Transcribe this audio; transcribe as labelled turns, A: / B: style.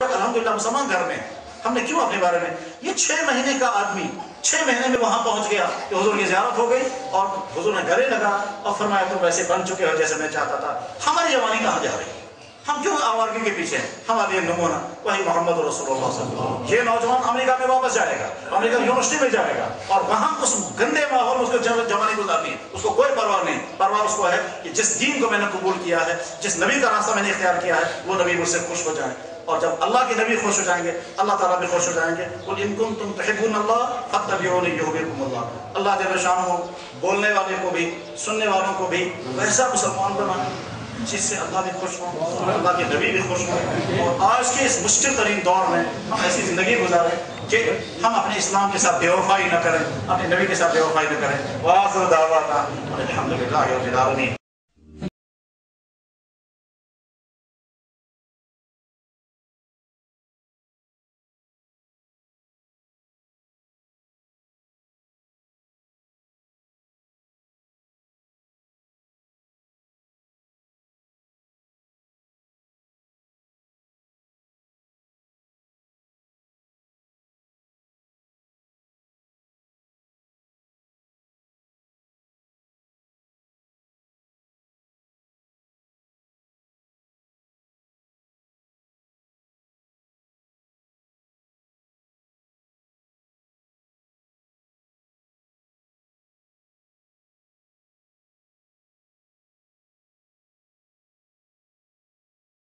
A: لوگ الحمدللہ مسلمان گھر میں، ہم نے کیوں اپنے بارے میں؟ یہ 6 مہینے کا آدمی 6 مہینے میں وہاں پہنچ گیا کہ حضور کی زیارت ہو گئی اور حضور نے گلے لگا اور فرمایا تم ویسے بن چکے ہو جیسے میں چاہتا تھا۔ ہماری جوانی کہاں جا رہی ہے؟ ہم کیوں آوارگی کے پیچھے ہیں؟ ہمارے لیے نمونہ وہی محمد رسول اللہ صلی اللہ علیہ وسلم۔ یہ نوجوان امریکہ میں واپس جائے گا، امریکہ یونیورسٹی میں جائے گا اور وہاں اس گندے ماحول میں اس کو جوانی گزارنی ہے، اس کو کوئی پرواہ نہیں۔ پرواہ اس کو ہے کہ جس دین کو میں نے قبول کیا ہے، جس نبی کا راستہ میں نے اختیار کیا ہے، وہ نبی مجھ سے خوش ہو جائے، اور جب اللہ کے نبی خوش ہو جائیں گے اللہ تعالیٰ بھی خوش ہو جائیں گے۔ قل ان کنتم تحبون اللہ فاتبعونی یحببکم اللہ۔ اللہ جل شانہ بولنے والے کو بھی سننے والوں کو بھی ویسا مسلمان بنائے جس سے اللہ بھی خوش ہوں، اللہ کے نبی بھی خوش ہوں، اور آج کے اس مشکل ترین دور میں ہم ایسی زندگی گزاریں کہ ہم اپنے اسلام کے ساتھ بے وفائی نہ کریں، اپنے نبی کے ساتھ بے وفائی نہ کریں۔ وآخر دعوانا الحمدللہ رب العالمین۔